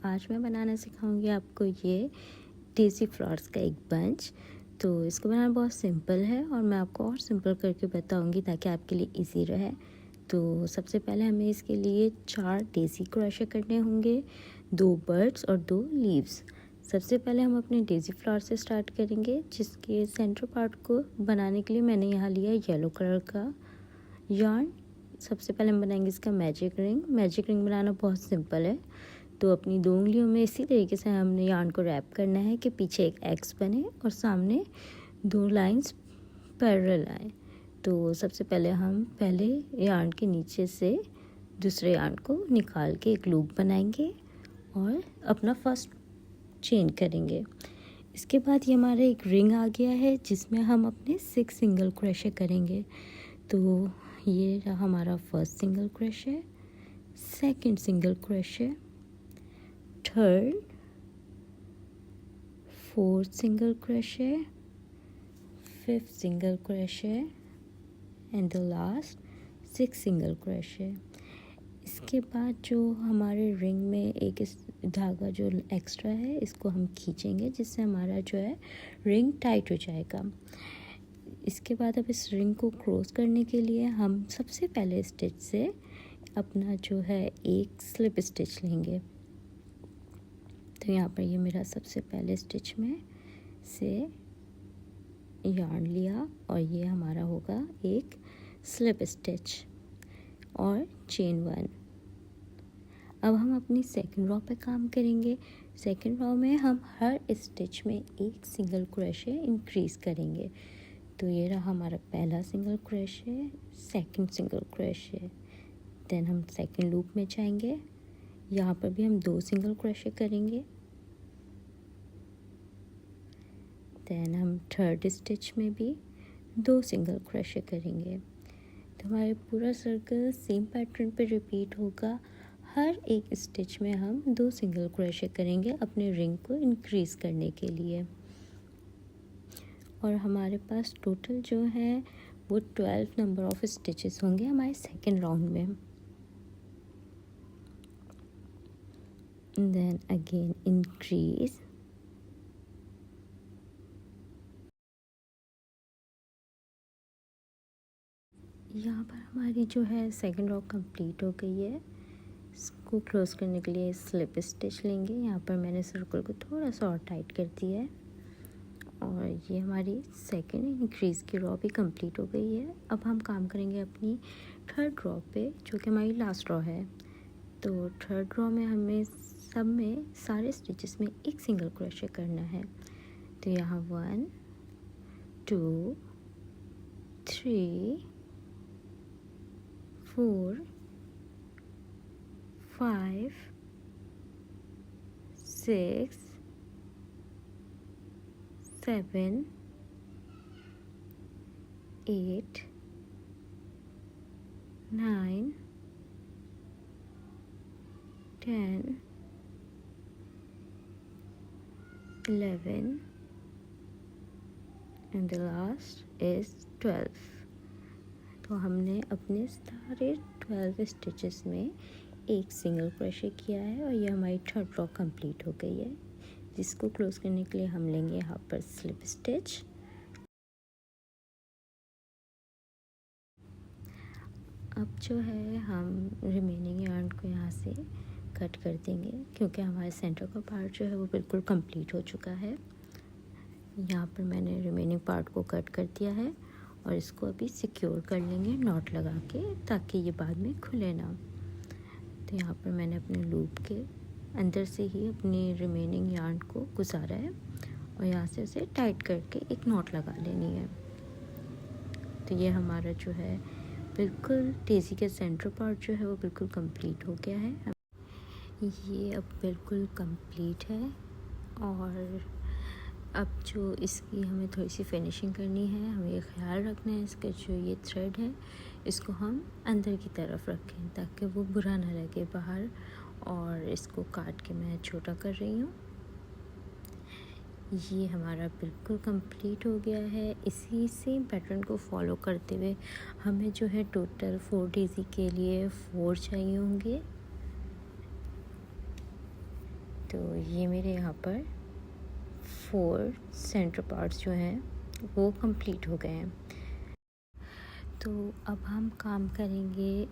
आज मैं बनाना सिखाऊंगी आपको ये डेज़ी फ्लावर्स का एक बंच। तो इसको बनाना बहुत सिंपल है और मैं आपको और सिंपल करके बताऊंगी ताकि आपके लिए इजी रहे। तो सबसे पहले हमें इसके लिए 4 डेज़ी क्रोशे करने होंगे, 2 बर्ड्स और 2 लीव्स। सबसे पहले हम अपने डेज़ी फ्लावर से स्टार्ट करेंगे, जिसके सेंटर पार्ट को बनाने के लिए मैंने यहाँ लिया येलो कलर का yarn। सबसे पहले हम बनाएंगे इसका मैजिक रिंग। मैजिक रिंग बनाना बहुत सिंपल है। तो अपनी 2 उंगलियों में इसी तरीके से हमने yarn को रैप करना है कि पीछे एक एक्स बने और सामने 2 लाइंस पैरेलल आए। तो सबसे पहले हम yarn के नीचे से दूसरे yarn को निकाल के एक लूप बनाएंगे और अपना फर्स्ट चेन करेंगे। इसके बाद ये हमारा एक रिंग आ गया है जिसमें हम अपने 6 सिंगल क्रोशे करेंगे। तो ये रहा हमारा first single crochet, second single crochet, third, fourth single crochet, fifth single crochet and the last 6 single crochet. इसके बाद जो हमारे रिंग में एक धागा जो एक्स्ट्रा है इसको हम खींचेंगे, जिससे हमारा जो है रिंग टाइट हो जाएगा। इसके बाद अब इस रिंग को क्लोज करने के लिए हम सबसे पहले स्टिच से अपना जो है एक स्लिप स्टिच लेंगे। तो यहाँ पर ये मेरा सबसे पहले स्टिच में से yarn लिया और ये हमारा होगा एक स्लिप स्टिच और चेन 1। अब हम अपनी सेकंड रो पे काम करेंगे। सेकंड रो में हम हर स्टिच में एक सिंगल क्रोशे इंक्रीज करेंगे। तो ये रहा हमारा पहला single crochet, second single crochet, then हम सेकंड लूप में जाएंगे। यहाँ पर भी हम 2 सिंगल क्रोशे करेंगे। देन हम थर्ड स्टिच में भी 2 सिंगल क्रोशे करेंगे। तो हमारे पूरा सर्कल सेम पैटर्न पे रिपीट होगा। हर एक स्टिच में हम 2 सिंगल क्रोशे करेंगे अपने रिंग को इंक्रीज करने के लिए। और हमारे पास टोटल जो है वो 12 नंबर ऑफ स्टिचेस होंगे हमारे सेकेंड राउंड में। देन अगेन इंक्रीज, यहाँ पर हमारी जो है सेकेंड रो कंप्लीट हो गई है। इसको क्लोज करने के लिए स्लिप स्टिच लेंगे। यहाँ पर मैंने सर्कल को थोड़ा सा और टाइट कर दिया है और ये हमारी सेकेंड इंक्रीज की रो भी कंप्लीट हो गई है। अब हम काम करेंगे अपनी थर्ड रो पे, जो कि हमारी लास्ट रो है। तो थर्ड रो में हमें सब में सारे स्टिचेस में एक सिंगल क्रोशे करना है। तो यहाँ 1 2 3 4 5 6 7 8 9 10 11 and the last is 12। तो हमने अपने सारे 12 स्टिचेस में एक सिंगल क्रोशे किया है और ये हमारी थर्ड रो कंप्लीट हो गई है, जिसको क्लोज करने के लिए हम लेंगे यहाँ पर स्लिप स्टिच। अब जो है हम रिमेनिंग यार्न को यहाँ से कट कर देंगे, क्योंकि हमारे सेंटर का पार्ट जो है वो बिल्कुल कंप्लीट हो चुका है। यहाँ पर मैंने रिमेनिंग पार्ट को कट कर दिया है और इसको अभी सिक्योर कर लेंगे नॉट लगा के, ताकि ये बाद में खुले ना। तो यहाँ पर मैंने अपने लूप के अंदर से ही अपनी रिमेनिंग यार्न को गुजारा है और यहाँ से उसे टाइट करके एक नॉट लगा लेनी है। तो ये हमारा जो है बिल्कुल डेज़ी के सेंटर पार्ट जो है वो बिल्कुल कंप्लीट हो गया है। ये अब बिल्कुल कंप्लीट है और अब जो इसकी हमें थोड़ी सी फिनिशिंग करनी है। हमें ये ख्याल रखना है इसका जो ये थ्रेड है इसको हम अंदर की तरफ रखें ताकि वो बुरा ना लगे बाहर। और इसको काट के मैं छोटा कर रही हूँ। ये हमारा बिल्कुल कंप्लीट हो गया है। इसी सेम पैटर्न को फॉलो करते हुए हमें जो है टोटल 4 डेज़ी के लिए 4 चाहिए होंगे। तो ये मेरे यहाँ पर 4 सेंटर पार्ट्स जो हैं वो कंप्लीट हो गए हैं। तो अब हम काम करेंगे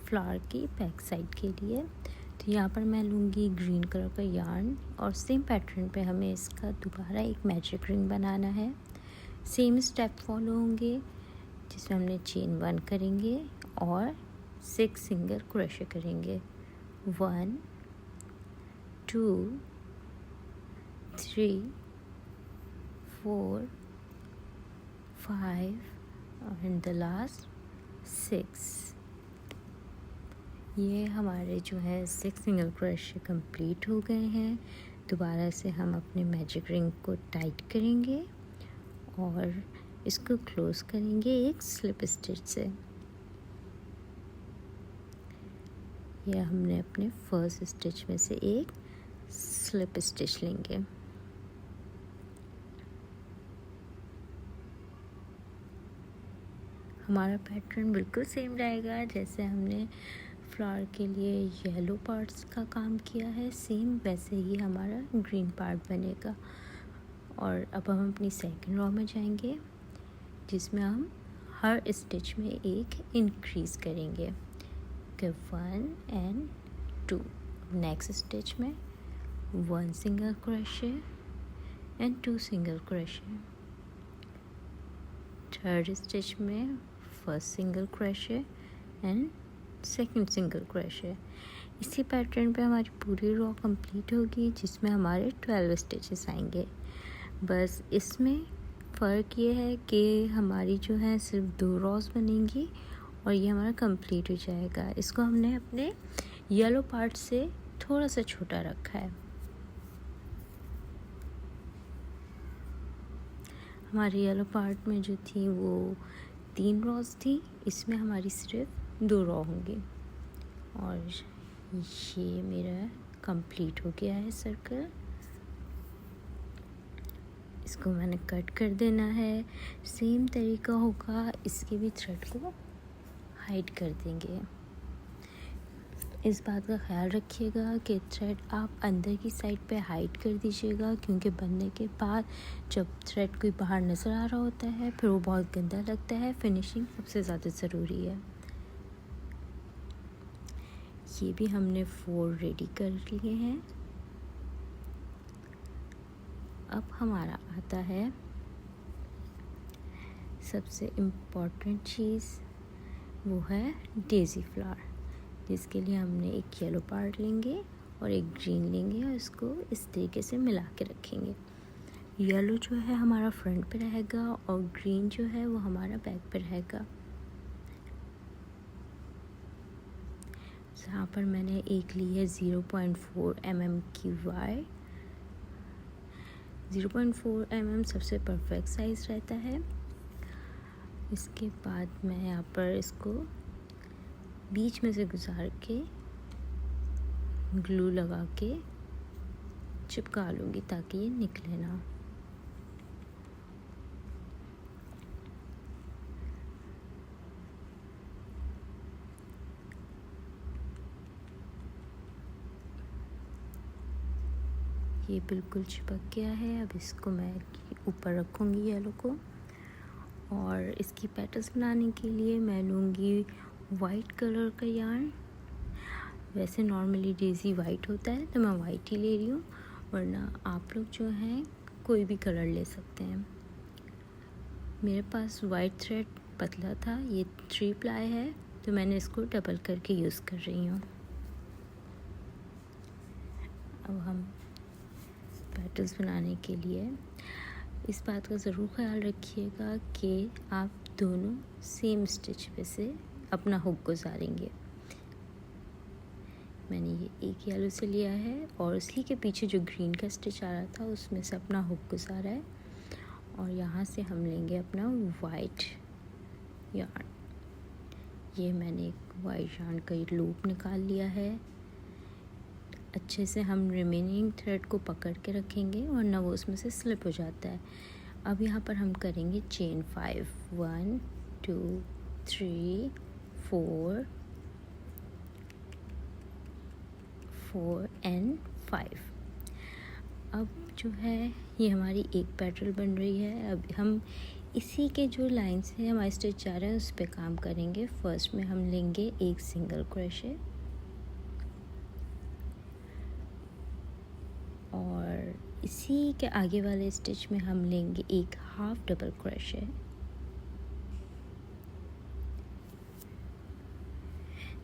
फ्लावर की बैक साइड के लिए। तो यहाँ पर मैं लूँगी ग्रीन कलर का यार्न और सेम पैटर्न पे हमें इसका दोबारा एक मैजिक रिंग बनाना है। सेम स्टेप फॉलो होंगे जिसमें हमने चेन 1 करेंगे और 6 सिंगल क्रोशे करेंगे। 1 2 3 4 5 एंड द लास्ट 6। ये हमारे जो है 6 सिंगल क्रोशे कंप्लीट हो गए हैं। दोबारा से हम अपने मैजिक रिंग को टाइट करेंगे और इसको क्लोज करेंगे एक स्लिप स्टिच से। यह हमने अपने फर्स्ट स्टिच में से एक स्लिप स्टिच लेंगे। हमारा पैटर्न बिल्कुल सेम रहेगा जैसे हमने फ्लावर के लिए येलो पार्ट्स का काम किया है, सेम वैसे ही हमारा ग्रीन पार्ट बनेगा। और अब हम अपनी सेकंड रो में जाएंगे जिसमें हम हर स्टिच में एक इंक्रीज़ करेंगे। 1 एंड 2। नेक्स्ट स्टिच में 1 single crochet and 2 single crochet. Third stitch में first single crochet and second single crochet. इसी पैटर्न पे हमारी पूरी रो कंप्लीट होगी जिसमें हमारे 12 स्टिचेस आएंगे। बस इसमें फ़र्क ये है कि हमारी जो है सिर्फ 2 रोज़ बनेंगी और ये हमारा कंप्लीट हो जाएगा। इसको हमने अपने येलो पार्ट से थोड़ा सा छोटा रखा है। हमारी येलो पार्ट में जो थी वो 3 रोज़ थी, इसमें हमारी सिर्फ 2 रो होंगी। और ये मेरा कंप्लीट हो गया है सर्कल। इसको मैंने कट कर देना है। सेम तरीका होगा, इसके भी थ्रेड को हाइड कर देंगे। इस बात का ख्याल रखिएगा कि थ्रेड आप अंदर की साइड पे हाइड कर दीजिएगा, क्योंकि बनने के बाद जब थ्रेड कोई बाहर नज़र आ रहा होता है फिर वो बहुत गंदा लगता है। फिनिशिंग सबसे ज़्यादा ज़रूरी है। ये भी हमने 4 रेडी कर लिए हैं। अब हमारा आता है सबसे इम्पॉर्टेंट चीज़, वो है डेज़ी फ्लावर, जिसके लिए हमने एक येलो पार्ट लेंगे और एक ग्रीन लेंगे और इसको इस तरीके से मिला के रखेंगे। येलो जो है हमारा फ्रंट पे रहेगा और ग्रीन जो है वो हमारा बैक पे रहेगा। यहाँ पर मैंने एक ली है 0.4 mm की वायर। 0.4 mm सबसे परफेक्ट साइज़ रहता है। इसके बाद मैं यहाँ पर इसको बीच में से गुजार के ग्लू लगा के चिपका लूँगी ताकि ये निकले ना। ये बिल्कुल चिपक गया है। अब इसको मैं ऊपर रखूँगी येलो को, और इसकी पेटल्स बनाने के लिए मैं लूँगी वाइट कलर का यार्न। वैसे नॉर्मली डेज़ी वाइट होता है तो मैं वाइट ही ले रही हूँ, वरना आप लोग जो हैं कोई भी कलर ले सकते हैं। मेरे पास वाइट थ्रेड पतला था, ये 3 प्लाई है तो मैंने इसको डबल करके यूज़ कर रही हूँ। अब हम पेटल्स बनाने के लिए इस बात का ज़रूर ख्याल रखिएगा कि आप दोनों सेम स्टिच पे से अपना हुक गुजारेंगे। मैंने ये एक येलो से लिया है और इसी के पीछे जो ग्रीन का स्टिच आ रहा था उसमें से अपना हुक गुजारा है, और यहाँ से हम लेंगे अपना वाइट यार्न। ये मैंने एक वाइट यार्न का लूप निकाल लिया है। अच्छे से हम रिमेनिंग थ्रेड को पकड़ के रखेंगे वरना वो उसमें से स्लिप हो जाता है। अब यहाँ पर हम करेंगे चेन 5, 1 2 3 4 एंड 5। अब जो है ये हमारी एक पेटल बन रही है। अब हम इसी के जो लाइन से हमारे स्टिच जा रहे हैं उस पे काम करेंगे। फर्स्ट में हम लेंगे एक सिंगल क्रोशे और इसी के आगे वाले स्टिच में हम लेंगे एक half double crochet.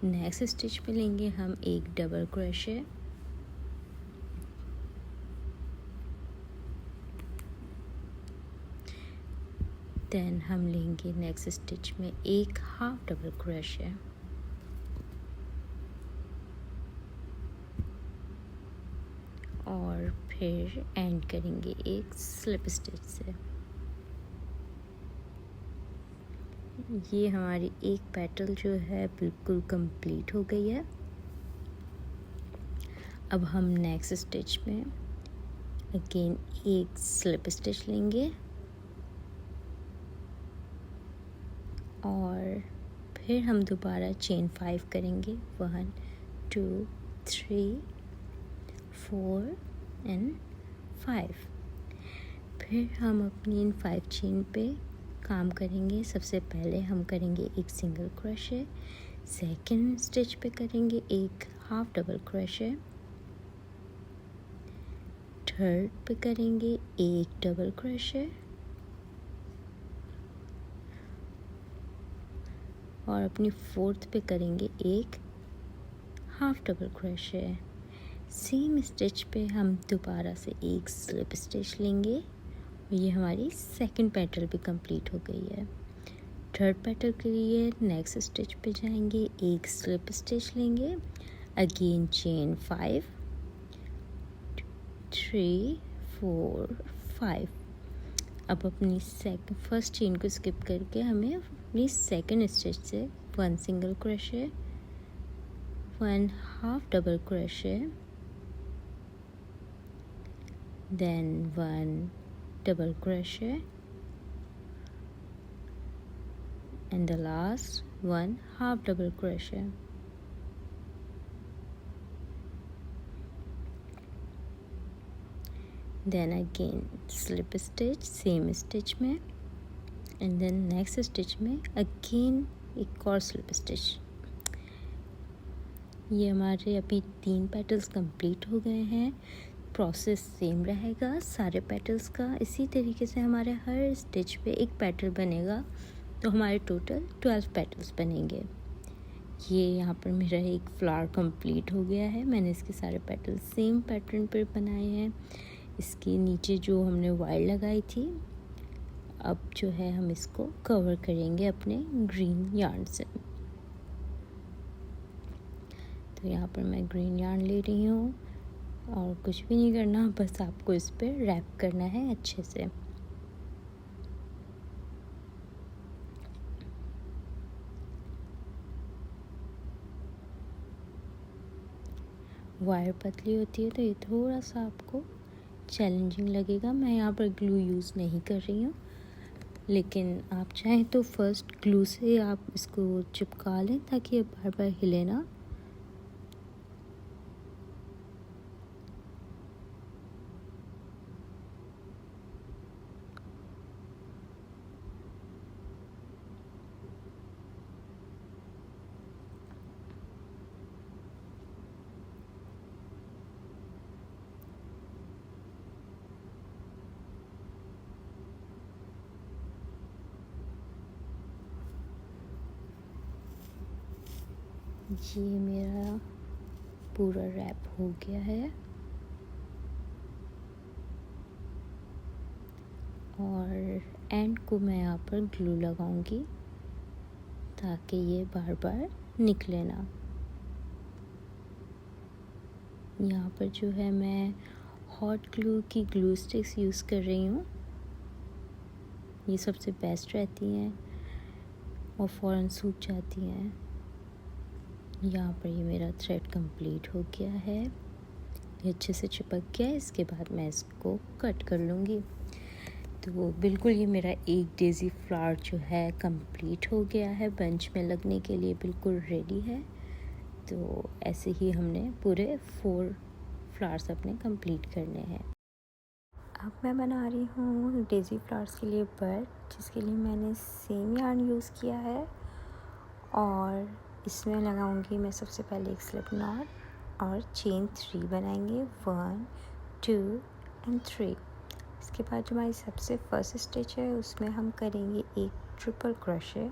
Next stitch पे लेंगे हम एक डबल क्रोशे, देन हम लेंगे नेक्स्ट स्टिच में एक हाफ डबल क्रोशे और फिर एंड करेंगे एक स्लिप स्टिच से। ये हमारी एक पेटल जो है बिल्कुल कंप्लीट हो गई है। अब हम नेक्स्ट स्टिच में अगेन एक स्लिप स्टिच लेंगे और फिर हम दोबारा चेन 5 करेंगे। 1 2 3 4 एंड 5। फिर हम अपनी इन 5 चेन पे काम करेंगे। सबसे पहले हम करेंगे एक सिंगल क्रोशे, सेकंड स्टिच पे करेंगे एक हाफ डबल क्रोशे, थर्ड पे करेंगे एक डबल क्रोशे और अपनी फोर्थ पे करेंगे एक half double crochet. Same stitch पे हम दोबारा से एक स्लिप स्टिच लेंगे। ये हमारी सेकंड पेटल भी कंप्लीट हो गई है। थर्ड पेटल के लिए नेक्स्ट स्टिच पे जाएंगे, एक स्लिप स्टिच लेंगे, अगेन चेन 5 3 4 5। अब अपनी फर्स्ट चेन को स्किप करके हमें अपनी सेकंड स्टिच से 1 single crochet, 1 half double crochet, then 1 double crochet and the last 1 half double crochet। then again slip stitch same stitch में and then next stitch में again एक और slip stitch। ये हमारे अभी 3 पेटल्स कंप्लीट हो गए हैं। प्रोसेस सेम रहेगा सारे पेटल्स का। इसी तरीके से हमारे हर स्टिच पे एक पेटल बनेगा तो हमारे टोटल 12 पेटल्स बनेंगे। ये यहाँ पर मेरा एक फ्लावर कंप्लीट हो गया है। मैंने इसके सारे पेटल्स सेम पैटर्न पर बनाए हैं। इसके नीचे जो हमने वायर लगाई थी, अब जो है हम इसको कवर करेंगे अपने ग्रीन यार्न से। तो यहाँ पर मैं ग्रीन यार्न ले रही हूँ और कुछ भी नहीं करना, बस आपको इस पर रैप करना है अच्छे से। वायर पतली होती है तो ये थोड़ा सा आपको चैलेंजिंग लगेगा। मैं यहाँ पर ग्लू यूज़ नहीं कर रही हूँ, लेकिन आप चाहें तो फर्स्ट ग्लू से आप इसको चिपका लें ताकि ये बार बार हिले ना। ये मेरा पूरा रैप हो गया है और एंड को मैं यहाँ पर ग्लू लगाऊंगी ताकि ये बार बार निकले ना। यहाँ पर जो है मैं हॉट ग्लू की ग्लू स्टिक्स यूज़ कर रही हूँ। ये सबसे बेस्ट रहती हैं और फ़ौरन सूख जाती हैं। यहाँ पर ये मेरा थ्रेड कंप्लीट हो गया है, ये अच्छे से चिपक गया है। इसके बाद मैं इसको कट कर लूँगी। तो बिल्कुल ये मेरा एक डेज़ी फ्लावर जो है कंप्लीट हो गया है, बंच में लगने के लिए बिल्कुल रेडी है। तो ऐसे ही हमने पूरे 4 फ्लावर्स अपने कंप्लीट करने हैं। अब मैं बना रही हूँ डेज़ी फ्लावर्स के लिए बड, जिसके लिए मैंने सेम यार्न यूज़ किया है और इसमें लगाऊंगी मैं सबसे पहले एक स्लिप नॉट और चेन 3 बनाएंगे 1 2 एंड 3। इसके बाद जो हमारी सबसे फर्स्ट स्टिच है उसमें हम करेंगे एक ट्रिपल क्रोशे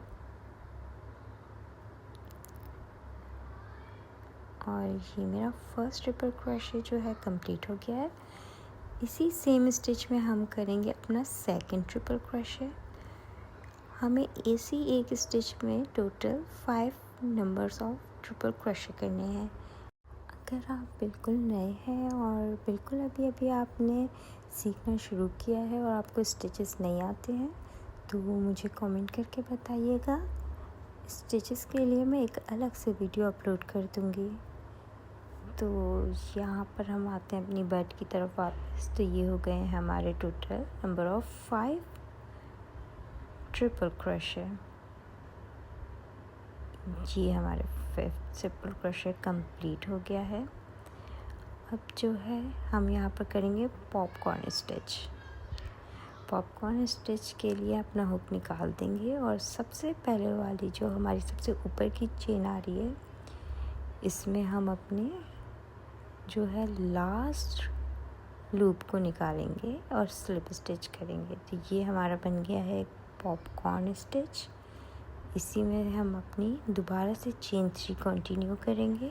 और ये मेरा फर्स्ट ट्रिपल क्रोशे जो है कंप्लीट हो गया है। इसी सेम स्टिच में हम करेंगे अपना सेकंड ट्रिपल क्रोशे। हमें ऐसी एक स्टिच में total 5 numbers of triple crochet करने हैं। अगर आप बिल्कुल नए हैं और बिल्कुल अभी अभी आपने सीखना शुरू किया है और आपको स्टिचेस नहीं आते हैं तो मुझे कमेंट करके बताइएगा। स्टिचेस के लिए मैं एक अलग से वीडियो अपलोड कर दूँगी। तो यहाँ पर हम आते हैं अपनी बड की तरफ वापस। तो ये हो गए हैं हमारे total number of 5 triple crochet. ये हमारे 5th ट्रिपल क्रोशे कंप्लीट हो गया है। अब जो है हम यहाँ पर करेंगे पॉपकॉर्न स्टिच। पॉपकॉर्न स्टिच के लिए अपना हुक निकाल देंगे और सबसे पहले वाली जो हमारी सबसे ऊपर की चेन आ रही है इसमें हम अपने जो है लास्ट लूप को निकालेंगे और स्लिप स्टिच करेंगे। तो ये हमारा बन गया है एक पॉपकॉर्न स्टिच। इसी में हम अपनी दोबारा से चेन 3 कंटिन्यू करेंगे।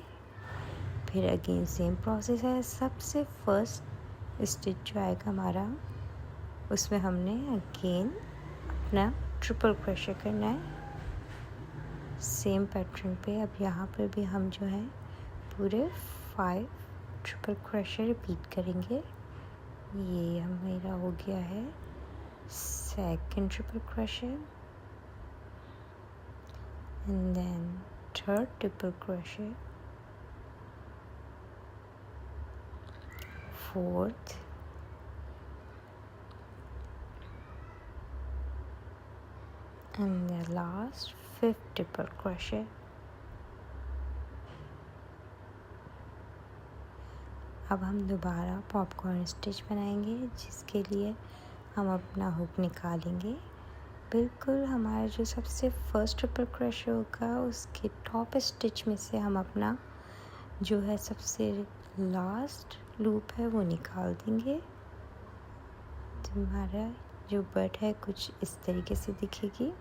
फिर अगेन सेम प्रोसेस है। सबसे फर्स्ट स्टिच जो आएगा हमारा उसमें हमने अगेन अपना ट्रिपल क्रोशे करना है सेम पैटर्न पे। अब यहाँ पर भी हम जो है पूरे 5 ट्रिपल क्रोशे रिपीट करेंगे। ये मेरा हो गया है second triple crochet and then third triple crochet, fourth and the last 5th triple crochet. अब हम दोबारा पॉपकॉर्न स्टिच बनाएंगे जिसके लिए हम अपना हुक निकालेंगे। बिल्कुल हमारा जो सबसे फर्स्ट ट्रिपल क्रोशे होगा उसके टॉप स्टिच में से हम अपना जो है सबसे लास्ट लूप है वो निकाल देंगे। तो हमारा जो बड है कुछ इस तरीके से दिखेगी।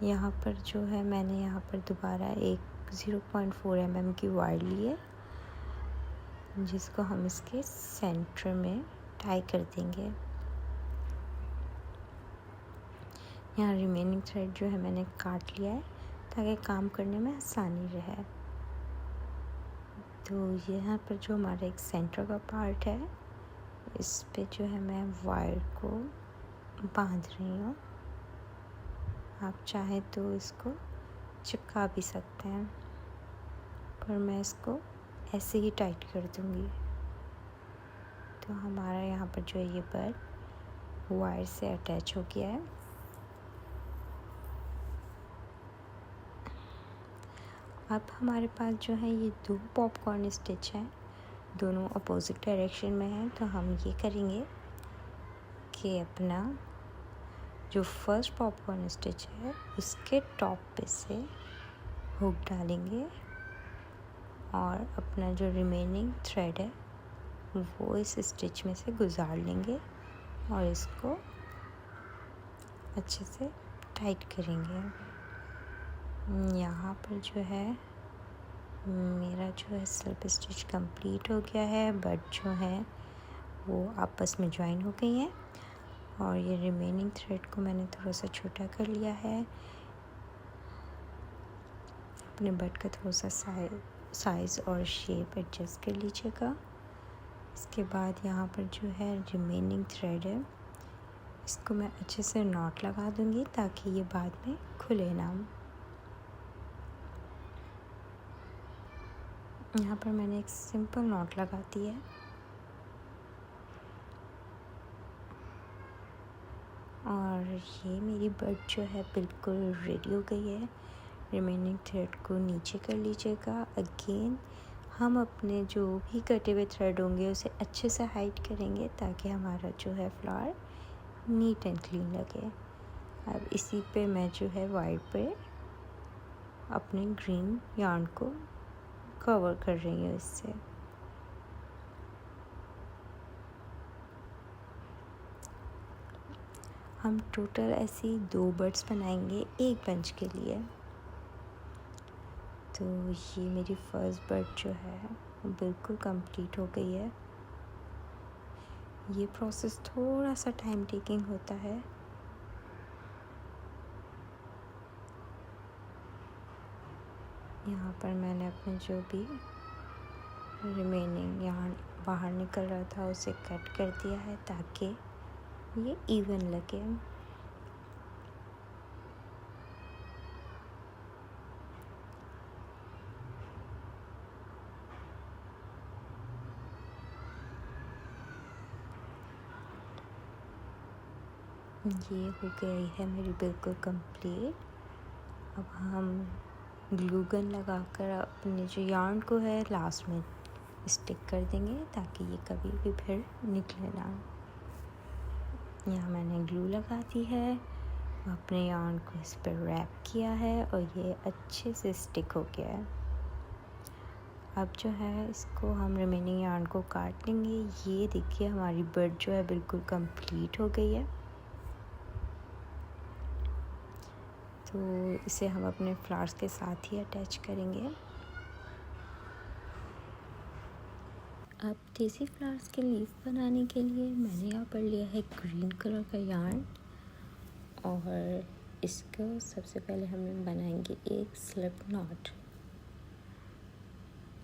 यहाँ पर जो है मैंने यहाँ पर दोबारा एक 0.4 mm की वायर ली है जिसको हम इसके सेंटर में टाई कर देंगे। यहाँ रिमेनिंग थ्रेड जो है मैंने काट लिया है ताकि काम करने में आसानी रहे। तो यहाँ पर जो हमारा एक सेंटर का पार्ट है इस पे जो है मैं वायर को बांध रही हूँ। आप चाहें तो इसको चिपका भी सकते हैं पर मैं इसको ऐसे ही टाइट कर दूँगी। तो हमारा यहाँ पर जो है ये बड वायर से अटैच हो गया है। अब हमारे पास जो है ये 2 पॉपकॉर्न स्टिच हैं, दोनों अपोजिट डायरेक्शन में हैं। तो हम ये करेंगे कि अपना जो फर्स्ट पॉपकॉर्न स्टिच है उसके टॉप पे से हुक डालेंगे और अपना जो रिमेनिंग थ्रेड है वो इस स्टिच में से गुजार लेंगे और इसको अच्छे से टाइट करेंगे। यहाँ पर जो है मेरा जो है स्लिप स्टिच कंप्लीट हो गया है। बट जो है वो आपस में ज्वाइन हो गई हैं और ये रिमेनिंग थ्रेड को मैंने थोड़ा सा छोटा कर लिया है। अपने बट का थोड़ा सा साइज़ और शेप एडजस्ट कर लीजिएगा। इसके बाद यहाँ पर जो है रिमेनिंग थ्रेड है इसको मैं अच्छे से नॉट लगा दूँगी ताकि ये बाद में खुले ना। यहाँ पर मैंने एक सिंपल नॉट लगा दी है और ये मेरी बड जो है बिल्कुल रेडी हो गई है। रिमेनिंग थ्रेड को नीचे कर लीजिएगा। अगेन हम अपने जो भी कटे हुए थ्रेड होंगे उसे अच्छे से हाइड करेंगे ताकि हमारा जो है फ्लावर नीट एंड क्लीन लगे। अब इसी पे मैं जो है वाइट पे अपने ग्रीन यार्न को कवर कर रही हूँ इससे। हम टोटल ऐसे ही 2 बर्ड्स बनाएंगे एक बंच के लिए। तो ये मेरी फर्स्ट बर्ड जो है वो बिल्कुल कंप्लीट हो गई है। ये प्रोसेस थोड़ा सा टाइम टेकिंग होता है। यहाँ पर मैंने अपने जो भी रिमेनिंग यार्न बाहर निकल रहा था उसे कट कर दिया है ताकि ये इवन लगे। ये हो गई है मेरी बिल्कुल कंप्लीट। अब हम ग्लू गन लगाकर अपने जो यार्न को है लास्ट में स्टिक कर देंगे ताकि ये कभी भी फिर निकले ना। यहाँ मैंने ग्लू लगा दी है, अपने यार्न को इस पर रैप किया है और ये अच्छे से स्टिक हो गया है। अब जो है इसको हम रिमेनिंग यार्न को काट लेंगे। ये देखिए हमारी बर्ड जो है बिल्कुल कंप्लीट हो गई है। तो इसे हम अपने फ्लावर्स के साथ ही अटैच करेंगे। अब देसी फ्लावर्स के लीफ बनाने के लिए मैंने यहाँ पर लिया है ग्रीन कलर का यार्न और इसको सबसे पहले हम बनाएंगे एक स्लिप नॉट।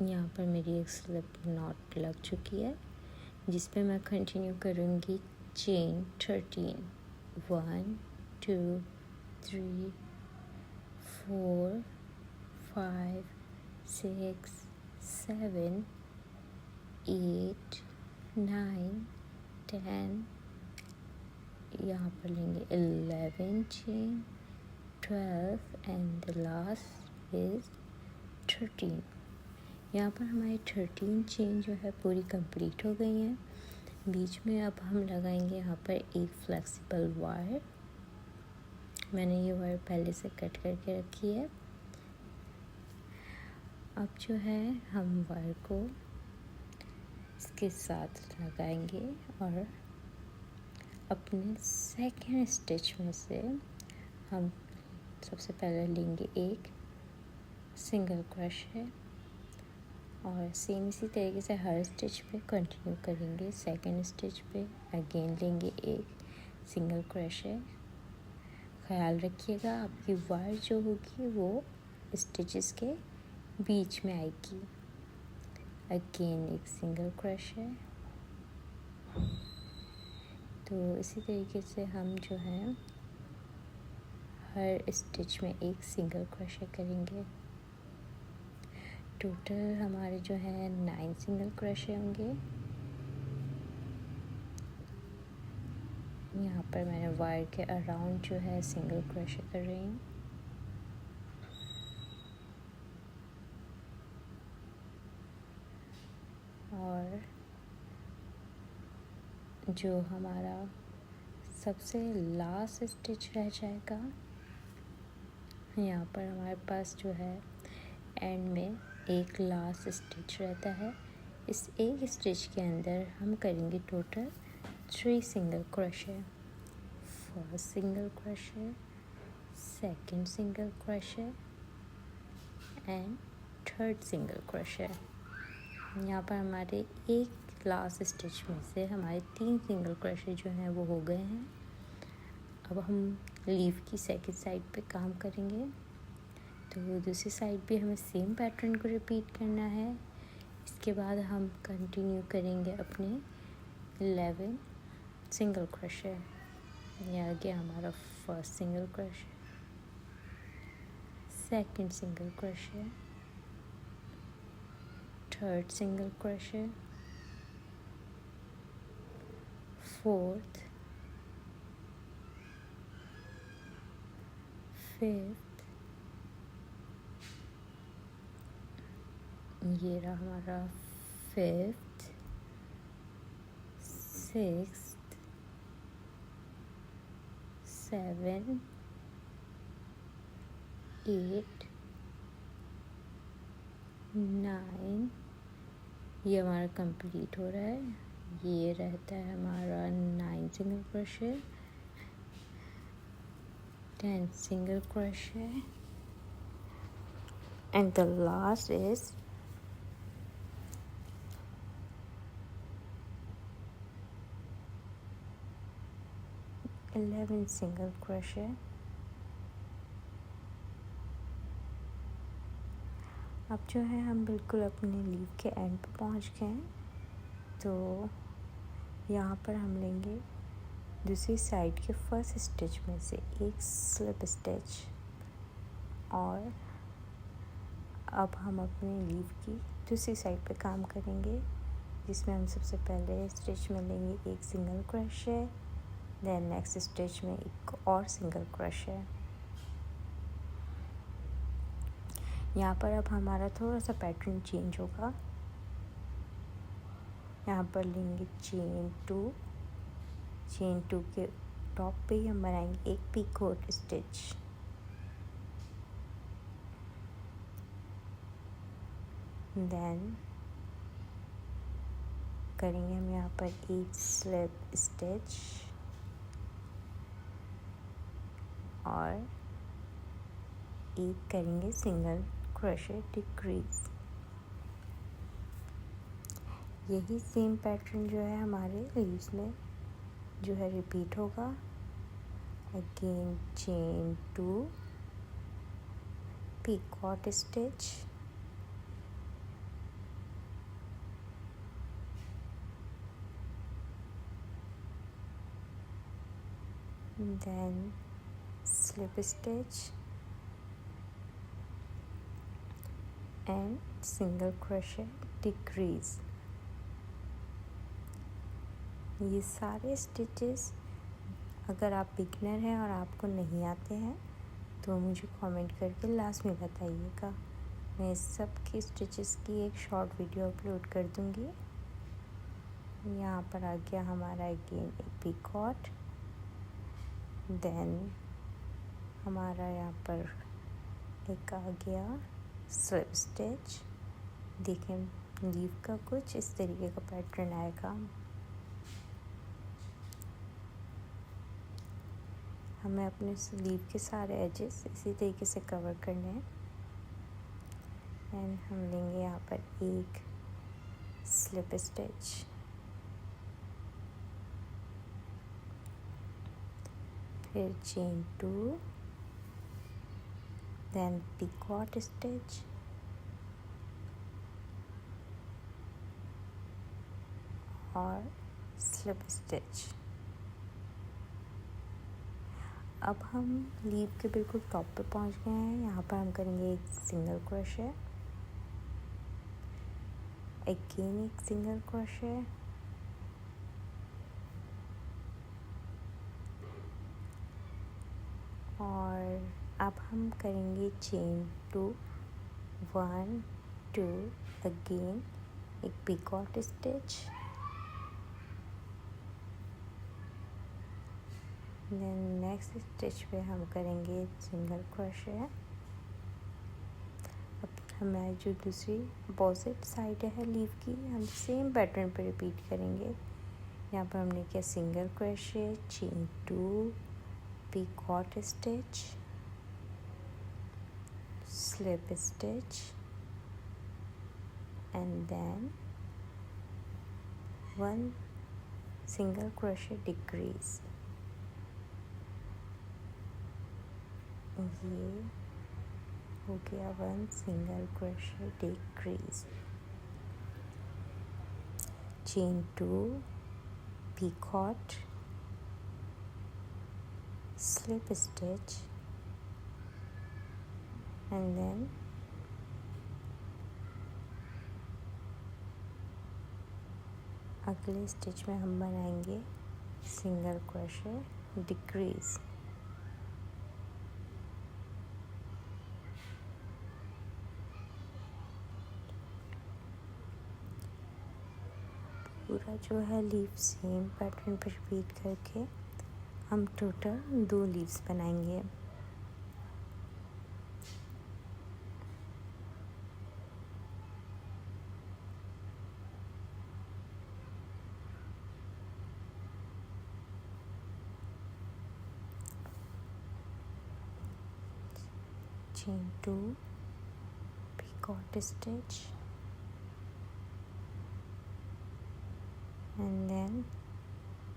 यहाँ पर मेरी एक स्लिप नॉट लग चुकी है जिस पे मैं कंटिन्यू करूँगी चेन 13। 1 2 3 4 5 6 7 8 9 10। यहाँ पर लेंगे 11 chain 12 and the last is 13। यहाँ पर हमारी 13 चेन जो है पूरी कंप्लीट हो गई हैं। बीच में अब हम लगाएंगे यहाँ पर एक फ्लेक्सिबल वायर। मैंने ये वायर पहले से कट करके रखी है। अब जो है हम वायर को इसके साथ लगाएंगे और अपने सेकेंड स्टिच में से हम सबसे पहले लेंगे एक सिंगल क्रोशे और सेम इसी तरीके से हर स्टिच पे कंटिन्यू करेंगे। सेकेंड स्टिच पे अगेन लेंगे एक सिंगल क्रोशे। ख्याल रखिएगा आपकी वायर जो होगी वो स्टिचेस के बीच में आएगी। अगेन एक सिंगल क्रोशे। तो इसी तरीके से हम जो है हर स्टिच में एक सिंगल क्रोशे करेंगे। टोटल हमारे जो है 9 सिंगल क्रोशे होंगे। यहाँ पर मैंने वायर के अराउंड जो है सिंगल क्रोशे कर रही हूँ। और जो हमारा सबसे लास्ट स्टिच रह जाएगा यहाँ पर हमारे पास जो है एंड में एक लास्ट स्टिच रहता है। इस एक स्टिच के अंदर हम करेंगे total 3 single crochet. First single crochet, second single crochet and third single crochet. यहाँ पर हमारे एक लास्ट स्टिच में से हमारे 3 सिंगल क्रोशे जो हैं वो हो गए हैं। अब हम लीफ की सेकंड साइड पे काम करेंगे। तो दूसरी साइड भी हमें सेम पैटर्न को रिपीट करना है। इसके बाद हम कंटिन्यू करेंगे अपने 11 सिंगल क्रोशे। ये आ गया हमारा first single crochet, second single crochet, third single crochet, fourth, fifth, ये रहा हमारा 5th 6th 7 8 9, ये हमारा कंप्लीट हो रहा है। ये रहता है हमारा 9 single crochet, 10 single crochet, and the last is 11 single crochet. अब जो है हम बिल्कुल अपने लीव के एंड पे पहुंच गए हैं। तो यहाँ पर हम लेंगे दूसरी साइड के फर्स्ट स्टिच में से एक स्लिप स्टिच, और अब हम अपने लीव की दूसरी साइड पे काम करेंगे, जिसमें हम सबसे पहले स्टिच में लेंगे एक single crochet, then next stitch में एक और सिंगल क्रोशे। यहाँ पर अब हमारा थोड़ा सा पैटर्न चेंज होगा। यहाँ पर लेंगे चेन टू के टॉप पे ही हम बनाएंगे एक पीकॉट स्टिच, देन करेंगे हम यहाँ पर एक स्लिप स्टिच और एक करेंगे सिंगल क्रोशे डिक्रीज। यही सेम पैटर्न जो है हमारे लीव्स में जो है रिपीट होगा। Again chain two, picot stitch, then slip stitch and single crochet decrease। ये सारे स्टिचेस अगर आप बिगनर हैं और आपको नहीं आते हैं तो मुझे कमेंट करके लास्ट में बताइएगा। मैं इस सब की स्टिचेस की एक शॉर्ट वीडियो अपलोड कर दूँगी। यहाँ पर आ गया हमारा अगेन एक पीकॉट, देन हमारा यहाँ पर एक आ गया स्लिप स्टिच। देखें लीव का कुछ इस तरीके का पैटर्न आएगा। हमें अपने लीव के सारे एजेस इसी तरीके से कवर करने हैं। एंड हम लेंगे यहाँ पर एक स्लिप स्टिच, फिर chain two, then picot stitch, और स्लिप स्टिच। अब हम लीव के बिल्कुल टॉप पे पहुंच गए हैं। यहाँ पर हम करेंगे एक सिंगल क्रोशे, अगेन एक सिंगल क्रोशे, और अब हम करेंगे चेन टू, 1 2, अगेन एक picot stitch, then next stitch पे हम करेंगे सिंगल क्रोशे। अब हमारी जो दूसरी अपोजिट साइड है लीव की, हम सेम पैटर्न पे रिपीट करेंगे। यहाँ पर हमने किया single crochet, chain two, picot stitch, slip stitch, and then 1 single crochet decrease. ये हो गया 1 single crochet decrease. Chain two, picot, slip stitch, and then अगले स्टिच में हम बनाएंगे सिंगल क्रोशे डिक्रीज। पूरा जो है लीफ सेम पैटर्न पर रिपीट करके हम टोटल 2 लीव्स बनाएंगे। Chain 2, picot stitch, and then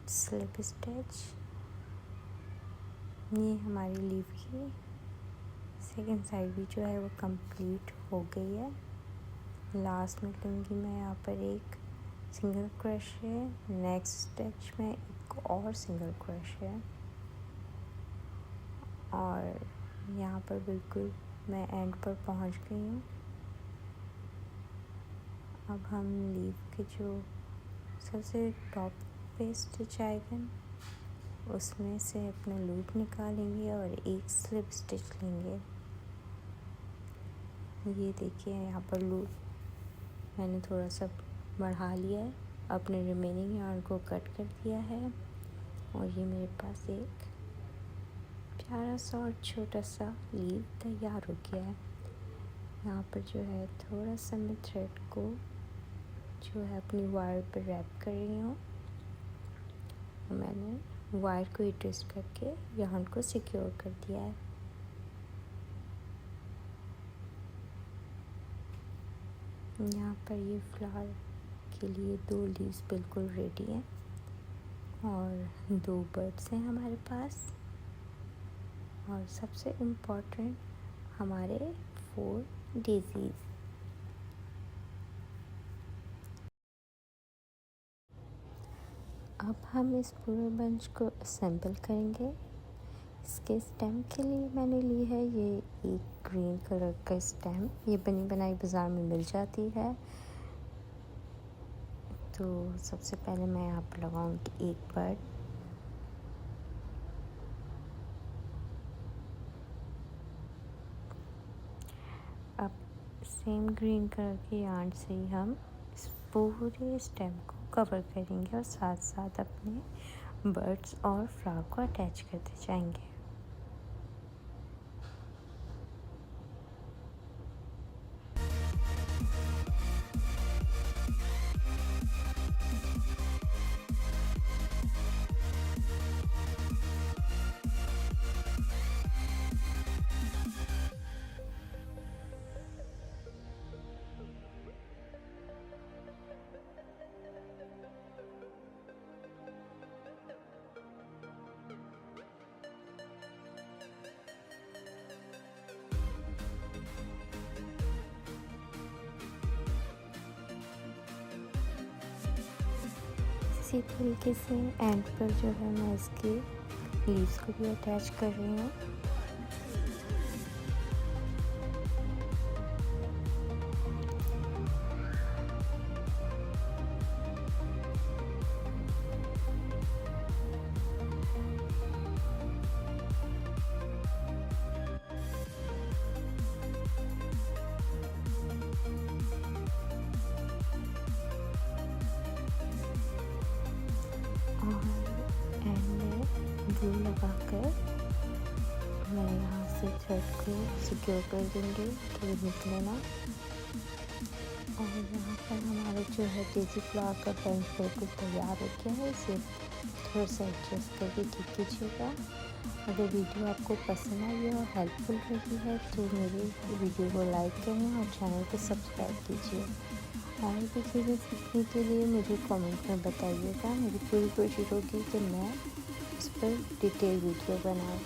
slip stitch। ये हमारी लीफ की सेकेंड साइड भी जो है वो कंप्लीट हो गई है। लास्ट में लूँगी मैं यहाँ पर एक सिंगल क्रोशे, नेक्स्ट स्टिच में एक और सिंगल क्रोशे, और यहाँ पर बिल्कुल मैं एंड पर पहुँच गई हूँ। अब हम लीफ के जो सबसे टॉप पे स्टिच आएगा उसमें से अपना लूप निकालेंगे और एक स्लिप स्टिच लेंगे। ये देखिए यहाँ पर लूप मैंने थोड़ा सा बढ़ा लिया है, अपने रिमेनिंग यार्न को कट कर दिया है और ये मेरे पास एक प्यारा सा और छोटा सा लीफ तैयार हो गया है। यहाँ पर जो है थोड़ा सा मैं थ्रेड को जो है अपनी वायर पर रैप कर रही हूँ। मैंने वायर को ट्विस्ट करके यार्न को सिक्योर कर दिया है। यहाँ पर ये फ्लावर के लिए 2 लीव्स बिल्कुल रेडी हैं और 2 बर्ड्स हैं हमारे पास, और सबसे इम्पोर्टेंट हमारे 4 डेज़ीज़। अब हम इस पूरे बंच को असेंबल करेंगे। इसके स्टेम के लिए मैंने ली है ये एक ग्रीन कलर का स्टेम। ये बनी बनाई बाज़ार में मिल जाती है। तो सबसे पहले मैं यहाँ पर लगाऊंगी एक बर्ड। अब सेम ग्रीन कलर के यार्न से ही हम इस पूरे स्टेम को कवर करेंगे और साथ साथ अपने बर्ड्स और फ्लावर को अटैच करते जाएंगे। इसी तरीके से एंड पर जो है मैं इसके लीव्स को भी अटैच कर रही हूँ। ग्लू लगाकर मैं यहाँ से थ्रेड को सिक्योर कर दूँगी तो निकले ना। और यहाँ पर हमारा जो है डेज़ी फ्लावर का बंच बिल्कुल तैयार हो गया है। इसे थोड़ा सा एडजस्ट करके ठीक कीजिएगा। अगर वीडियो आपको पसंद आई है और हेल्पफुल रही है तो मेरे वीडियो को लाइक करें और चैनल को सब्सक्राइब कीजिए। और भी चीज़ें सीखने के लिए मुझे कमेंट में बताइएगा। मेरी पूरी कोशिश होगी कि मैं उस पर डिटेल वीडियो बनाऊँ।